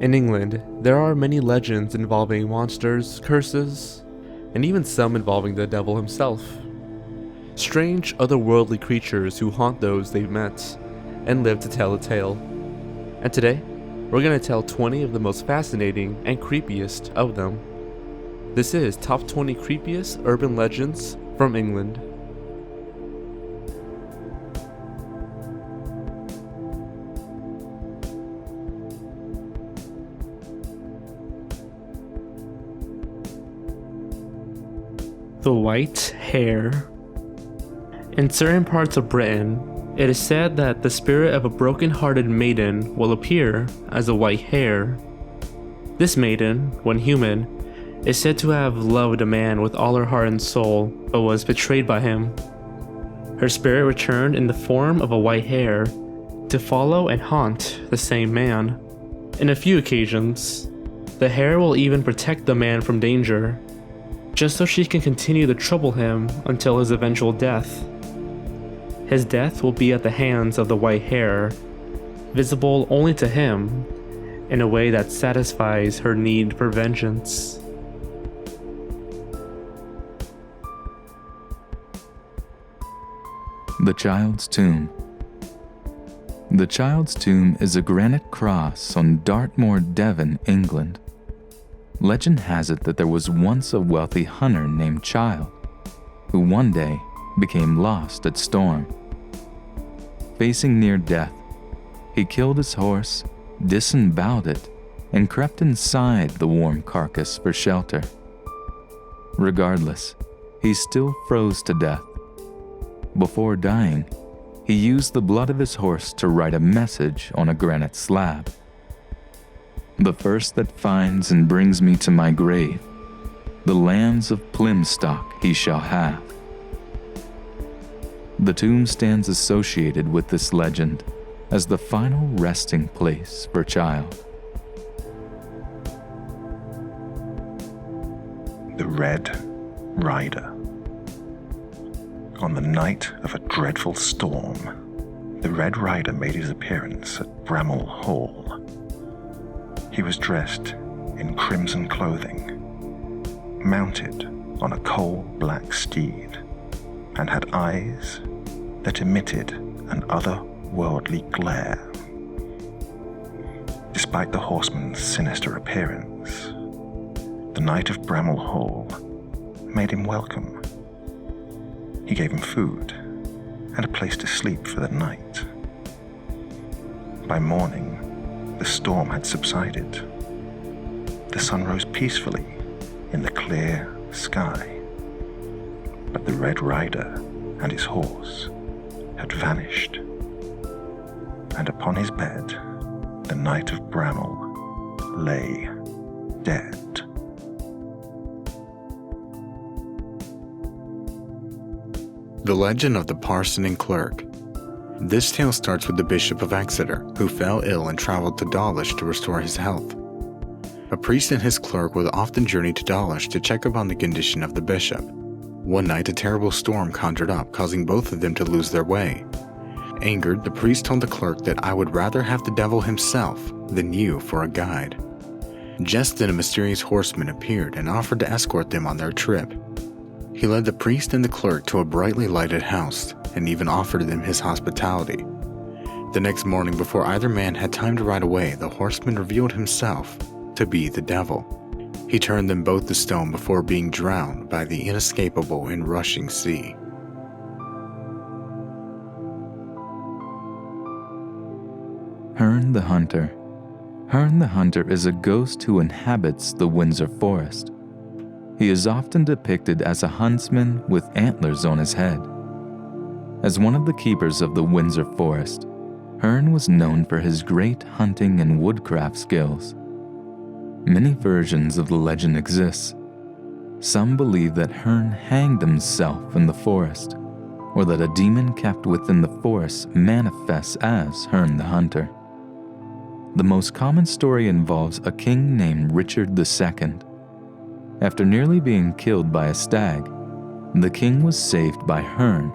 In England, there are many legends involving monsters, curses, and even some involving the devil himself. Strange, otherworldly creatures who haunt those they've met and live to tell a tale. And today, we're going to tell 20 of the most fascinating and creepiest of them. This is Top 20 Creepiest Urban Legends from England. The White Hare. In certain parts of Britain, it is said that the spirit of a broken-hearted maiden will appear as a white hare. This maiden, when human, is said to have loved a man with all her heart and soul, but was betrayed by him. Her spirit returned in the form of a white hare to follow and haunt the same man. In a few occasions, the hare will even protect the man from danger, just so she can continue to trouble him until his eventual death. His death will be at the hands of the white hare, visible only to him, in a way that satisfies her need for vengeance. The Child's Tomb. The Child's Tomb is a granite cross on Dartmoor, Devon, England. Legend has it that there was once a wealthy hunter named Child, who one day became lost at storm. Facing near death, he killed his horse, disemboweled it, and crept inside the warm carcass for shelter. Regardless, he still froze to death. Before dying, he used the blood of his horse to write a message on a granite slab. The first that finds and brings me to my grave, the lands of Plymstock he shall have. The tomb stands associated with this legend as the final resting place for Child. The Red Rider. On the night of a dreadful storm, the Red Rider made his appearance at Bramall Hall. He was dressed in crimson clothing, mounted on a coal-black steed, and had eyes that emitted an otherworldly glare. Despite the horseman's sinister appearance, the Knight of Bramall Hall made him welcome. He gave him food and a place to sleep for the night. By morning, the storm had subsided. The sun rose peacefully in the clear sky, but the Red Rider and his horse had vanished, and upon his bed the Knight of Bramall lay dead. The Legend of the Parson and Clerk. This tale starts with the Bishop of Exeter, who fell ill and traveled to Dawlish to restore his health. A priest and his clerk would often journey to Dawlish to check upon the condition of the bishop. One night, a terrible storm conjured up, causing both of them to lose their way. Angered, the priest told the clerk that I would rather have the devil himself than you for a guide. Just then, a mysterious horseman appeared and offered to escort them on their trip. He led the priest and the clerk to a brightly lighted house and even offered them his hospitality. The next morning, before either man had time to ride away, the horseman revealed himself to be the devil. He turned them both to stone before being drowned by the inescapable and rushing sea. Herne the Hunter. Herne the Hunter is a ghost who inhabits the Windsor Forest. He is often depicted as a huntsman with antlers on his head. As one of the keepers of the Windsor Forest, Herne was known for his great hunting and woodcraft skills. Many versions of the legend exist. Some believe that Herne hanged himself in the forest, or that a demon kept within the forest manifests as Herne the Hunter. The most common story involves a king named Richard II. After nearly being killed by a stag, the king was saved by Herne,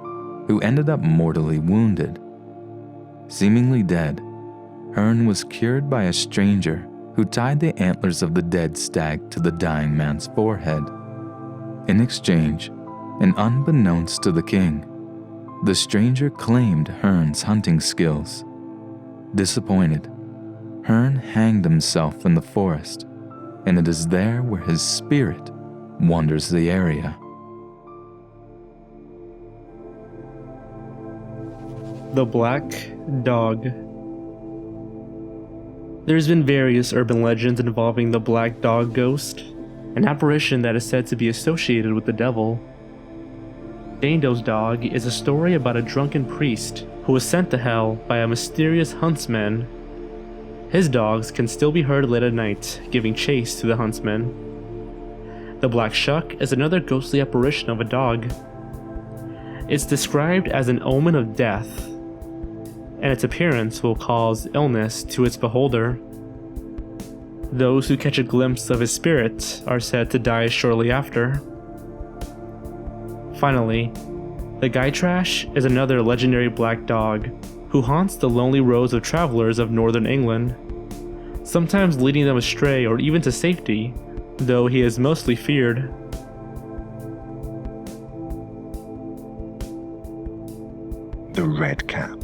who ended up mortally wounded. Seemingly dead, Herne was cured by a stranger who tied the antlers of the dead stag to the dying man's forehead. In exchange, and unbeknownst to the king, the stranger claimed Hearne's hunting skills. Disappointed, Hearne hanged himself in the forest, and it is there where his spirit wanders the area. The Black Dog. There's been various urban legends involving the Black Dog ghost, an apparition that is said to be associated with the devil. Dando's dog is a story about a drunken priest who was sent to hell by a mysterious huntsman. His dogs can still be heard late at night, giving chase to the huntsman. The Black Shuck is another ghostly apparition of a dog. It's described as an omen of death, and its appearance will cause illness to its beholder. Those who catch a glimpse of his spirit are said to die shortly after. Finally, the Guy Trash is another legendary black dog who haunts the lonely roads of travelers of northern England, sometimes leading them astray or even to safety, though he is mostly feared. The Redcap.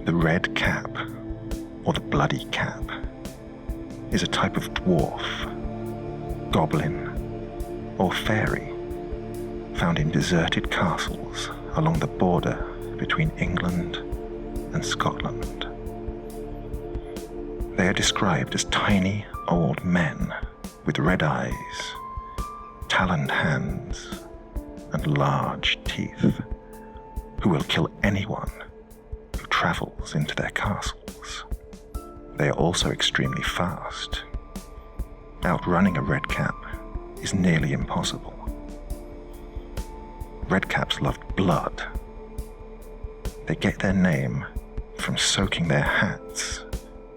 The Red Cap, or the Bloody Cap, is a type of dwarf, goblin, or fairy found in deserted castles along the border between England and Scotland. They are described as tiny old men with red eyes, taloned hands, and large teeth, who will kill anyone who travels into their castles. They are also extremely fast. Outrunning a redcap is nearly impossible. Redcaps loved blood. They get their name from soaking their hats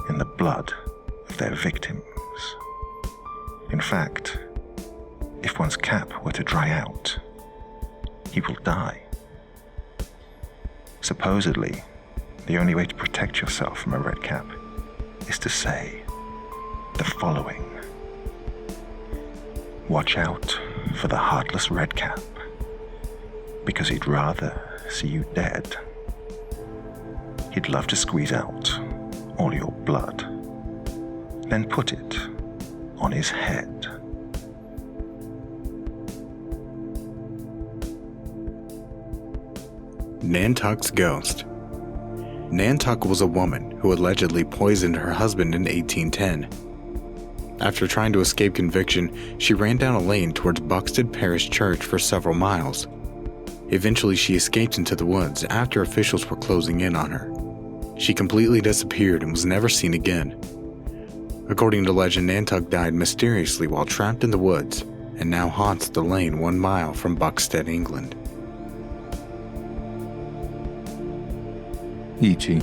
in the blood of their victims. In fact, if one's cap were to dry out, he will die. Supposedly, the only way to protect yourself from a redcap is to say the following: watch out for the heartless redcap, because he'd rather see you dead. He'd love to squeeze out all your blood, then put it on his head. Nantuck's Ghost. Nantuck was a woman who allegedly poisoned her husband in 1810. After trying to escape conviction, she ran down a lane towards Buxted Parish Church for several miles. Eventually, she escaped into the woods after officials were closing in on her. She completely disappeared and was never seen again. According to legend, Nantuck died mysteriously while trapped in the woods and now haunts the lane 1 mile from Buxted, England. Ichi.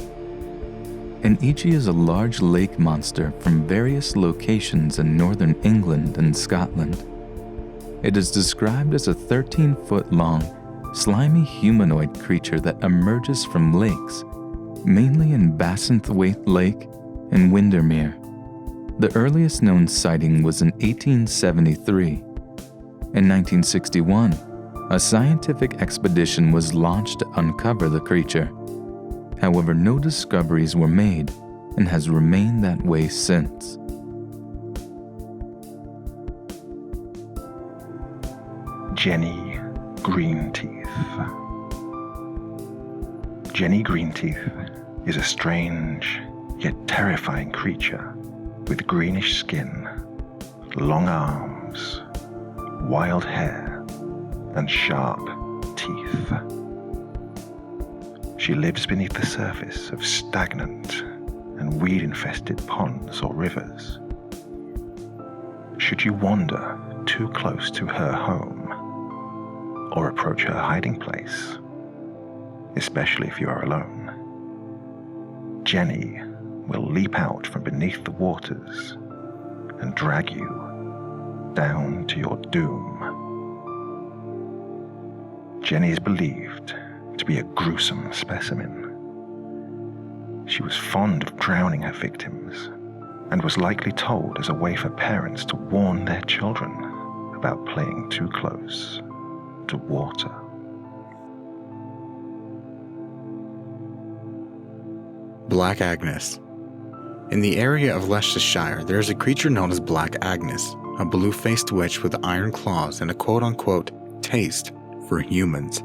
An Ichi is a large lake monster from various locations in northern England and Scotland. It is described as a 13-foot-long, slimy humanoid creature that emerges from lakes, mainly in Bassenthwaite Lake and Windermere. The earliest known sighting was in 1873. In 1961, a scientific expedition was launched to uncover the creature. However, no discoveries were made and has remained that way since. Jenny Greenteeth. Jenny Greenteeth is a strange yet terrifying creature with greenish skin, long arms, wild hair, and sharp teeth. She lives beneath the surface of stagnant and weed-infested ponds or rivers. Should you wander too close to her home or approach her hiding place, especially if you are alone, Jenny will leap out from beneath the waters and drag you down to your doom. Jenny is believed to be a gruesome specimen. She was fond of drowning her victims and was likely told as a way for parents to warn their children about playing too close to water. Black Agnes. In the area of Leicestershire, there is a creature known as Black Agnes, a blue-faced witch with iron claws and a quote-unquote taste for humans.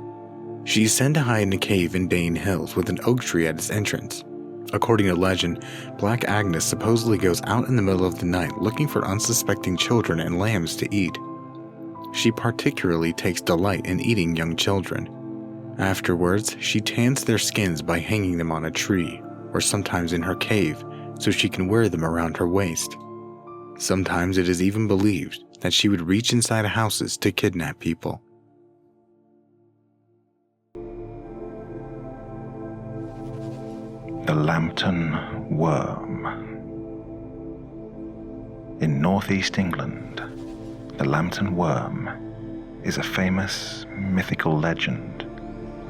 She is said to hide in a cave in Dane Hills with an oak tree at its entrance. According to legend, Black Agnes supposedly goes out in the middle of the night looking for unsuspecting children and lambs to eat. She particularly takes delight in eating young children. Afterwards, she tans their skins by hanging them on a tree, or sometimes in her cave, so she can wear them around her waist. Sometimes it is even believed that she would reach inside houses to kidnap people. The Lambton Worm. In northeast England, the Lambton Worm is a famous mythical legend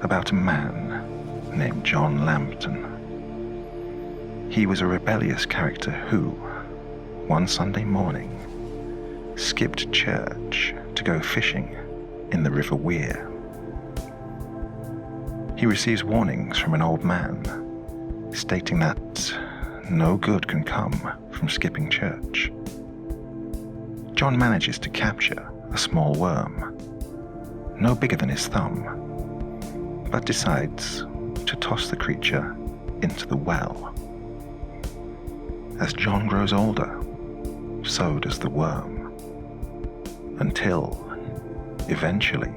about a man named John Lambton. He was a rebellious character who, one Sunday morning, skipped church to go fishing in the River Wear. He receives warnings from an old man stating that no good can come from skipping church. John manages to capture a small worm, no bigger than his thumb, but decides to toss the creature into the well. As John grows older, so does the worm, until, eventually,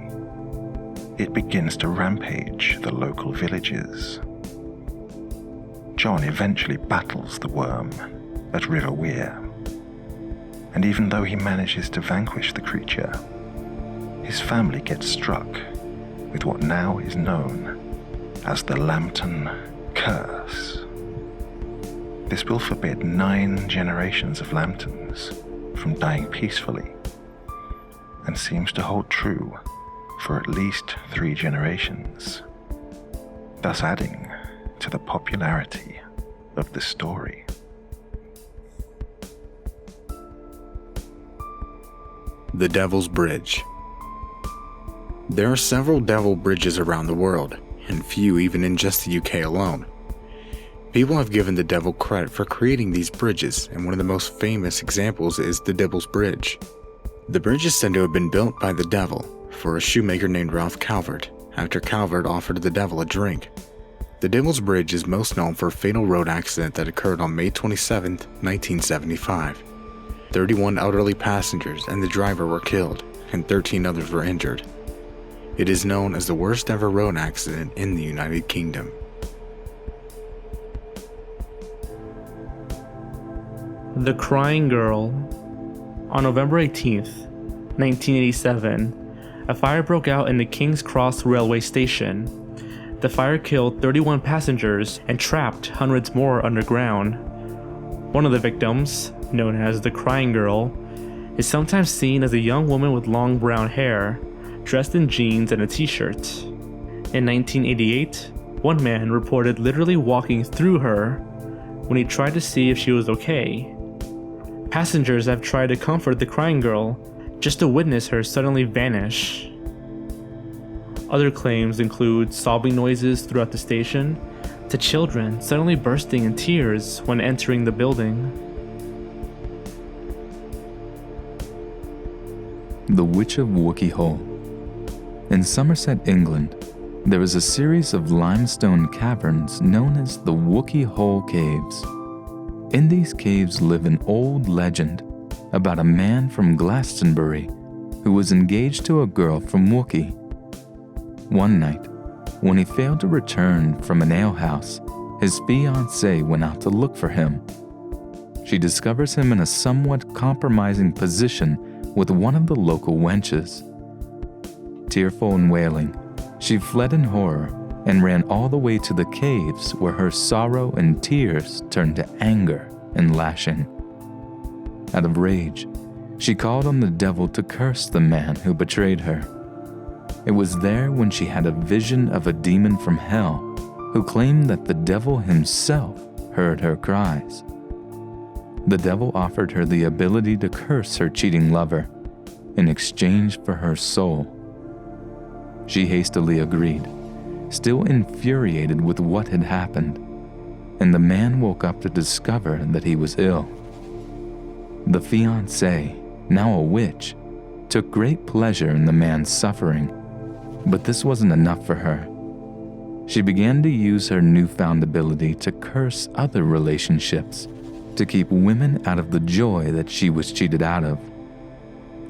it begins to rampage the local villages. John eventually battles the worm at River Wear, and even though he manages to vanquish the creature, his family gets struck with what now is known as the Lambton Curse. This will forbid 9 generations of Lambtons from dying peacefully, and seems to hold true for at least 3 generations, thus adding to the popularity of the story. The Devil's Bridge. There are several devil bridges around the world, and few even in just the UK alone. People have given the devil credit for creating these bridges, and one of the most famous examples is the Devil's Bridge. The bridge is said to have been built by the devil for a shoemaker named Ralph Calvert, after Calvert offered the devil a drink. The Devil's Bridge is most known for a fatal road accident that occurred on May 27, 1975. 31 elderly passengers and the driver were killed, and 13 others were injured. It is known as the worst ever road accident in the United Kingdom. The Crying Girl. On November 18th, 1987, a fire broke out in the King's Cross railway station. The fire killed 31 passengers and trapped hundreds more underground. One of the victims, known as the Crying Girl, is sometimes seen as a young woman with long brown hair, dressed in jeans and a t-shirt. In 1988, one man reported literally walking through her when he tried to see if she was okay. Passengers have tried to comfort the Crying Girl just to witness her suddenly vanish. Other claims include sobbing noises throughout the station, to children suddenly bursting in tears when entering the building. The Witch of Wookey Hole. In Somerset, England, there is a series of limestone caverns known as the Wookey Hole Caves. In these caves live an old legend about a man from Glastonbury who was engaged to a girl from Wookey. One night, when he failed to return from an alehouse, his fiancée went out to look for him. She discovers him in a somewhat compromising position with one of the local wenches. Tearful and wailing, she fled in horror and ran all the way to the caves, where her sorrow and tears turned to anger and lashing. Out of rage, she called on the devil to curse the man who betrayed her. It was there when she had a vision of a demon from hell who claimed that the devil himself heard her cries. The devil offered her the ability to curse her cheating lover in exchange for her soul. She hastily agreed, still infuriated with what had happened, and the man woke up to discover that he was ill. The fiancée, now a witch, took great pleasure in the man's suffering, but this wasn't enough for her. She began to use her newfound ability to curse other relationships to keep women out of the joy that she was cheated out of.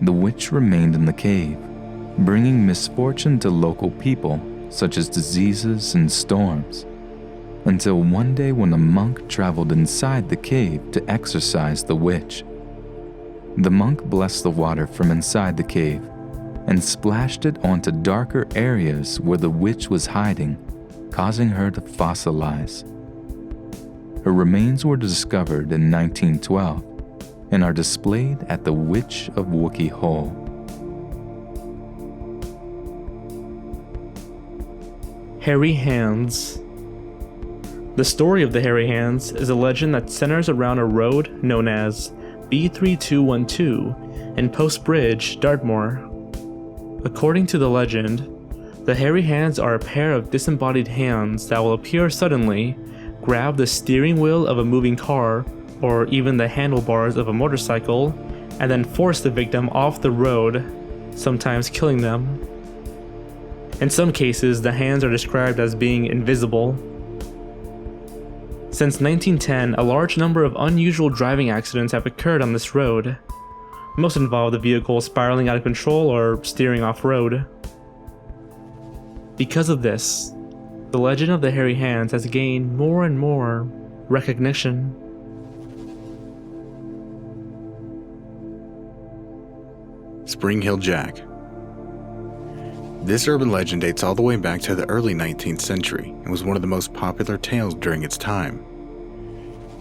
The witch remained in the cave, bringing misfortune to local people such as diseases and storms, until one day when a monk traveled inside the cave to exorcise the witch. The monk blessed the water from inside the cave and splashed it onto darker areas where the witch was hiding, causing her to fossilize. Her remains were discovered in 1912 and are displayed at the Witch of Wookey Hole. Hairy Hands. The story of the Hairy Hands is a legend that centers around a road known as B3212 in Post Bridge, Dartmoor. According to the legend, the hairy hands are a pair of disembodied hands that will appear suddenly, grab the steering wheel of a moving car or even the handlebars of a motorcycle, and then force the victim off the road, sometimes killing them. In some cases, the hands are described as being invisible. Since 1910, a large number of unusual driving accidents have occurred on this road. Most involve the vehicle spiraling out of control or steering off-road. Because of this, the legend of the hairy hands has gained more and more recognition. Spring Hill Jack. This urban legend dates all the way back to the early 19th century and was one of the most popular tales during its time.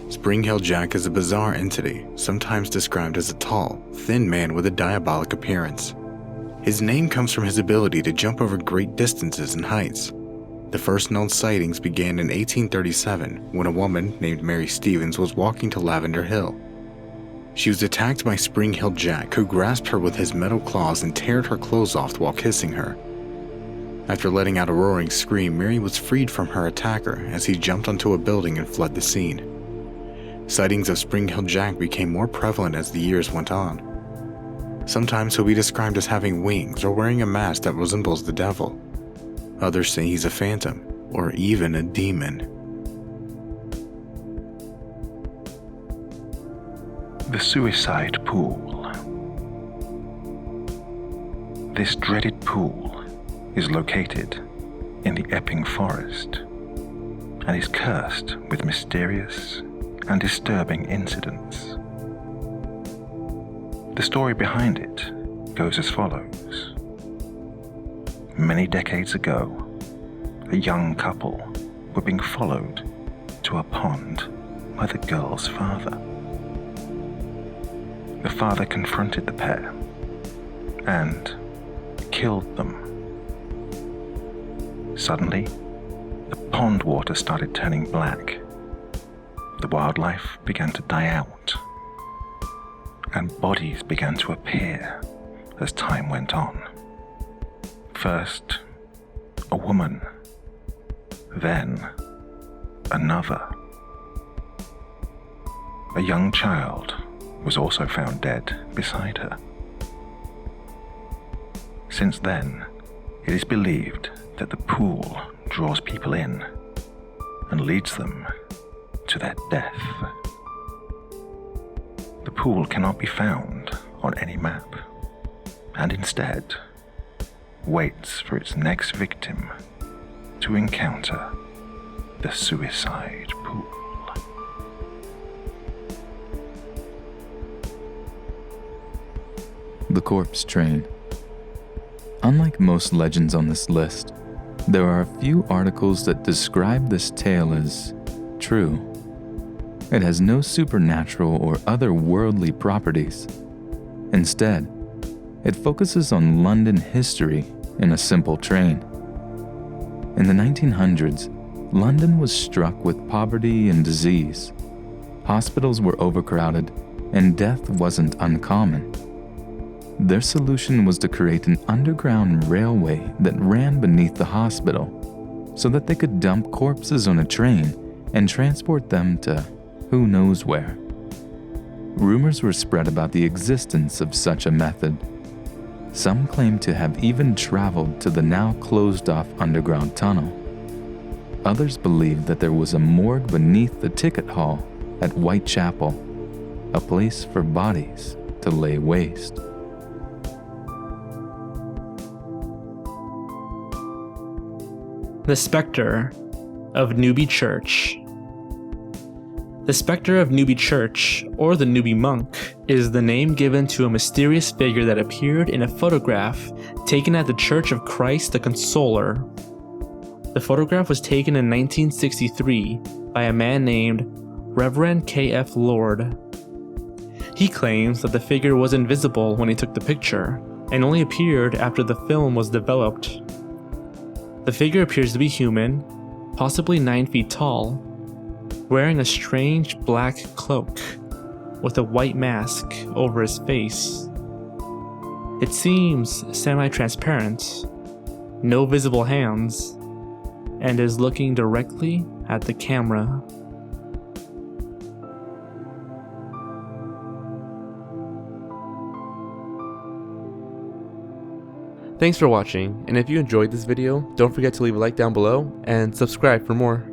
Spring Hill Jack is a bizarre entity, sometimes described as a tall, thin man with a diabolic appearance. His name comes from his ability to jump over great distances and heights. The first known sightings began in 1837 when a woman named Mary Stevens was walking to Lavender Hill. She was attacked by Spring Hill Jack, who grasped her with his metal claws and teared her clothes off while kissing her. After letting out a roaring scream, Mary was freed from her attacker as he jumped onto a building and fled the scene. Sightings of Spring Hill Jack became more prevalent as the years went on. Sometimes he'll be described as having wings or wearing a mask that resembles the devil. Others say he's a phantom or even a demon. The Suicide Pool. This dreaded pool is located in the Epping Forest and is cursed with mysterious and disturbing incidents. The story behind it goes as follows. Many decades ago, a young couple were being followed to a pond by the girl's father. The father confronted the pair and killed them. Suddenly, the pond water started turning black. The wildlife began to die out, and bodies began to appear as time went on. First, a woman, then another. A young child was also found dead beside her. Since then, it is believed that the pool draws people in and leads them to their death. The pool cannot be found on any map, and instead waits for its next victim to encounter the suicide pool. The corpse train. Unlike most legends on this list, there are a few articles that describe this tale as true. It has no supernatural or otherworldly properties. Instead, it focuses on London history in a simple train. In the 1900s, London was struck with poverty and disease. Hospitals were overcrowded, and death wasn't uncommon. Their solution was to create an underground railway that ran beneath the hospital so that they could dump corpses on a train and transport them to who knows where. Rumors were spread about the existence of such a method. Some claim to have even traveled to the now closed-off underground tunnel. Others believe that there was a morgue beneath the ticket hall at Whitechapel, a place for bodies to lay waste. The Spectre of Newby Church. The Spectre of Newby Church, or the Newby Monk, is the name given to a mysterious figure that appeared in a photograph taken at the Church of Christ the Consoler. The photograph was taken in 1963 by a man named Reverend K.F. Lord. He claims that the figure was invisible when he took the picture, and only appeared after the film was developed. The figure appears to be human, possibly 9 feet tall, wearing a strange black cloak with a white mask over his face. It seems semi-transparent, no visible hands, and is looking directly at the camera. Thanks for watching, and if you enjoyed this video, don't forget to leave a like down below and subscribe for more.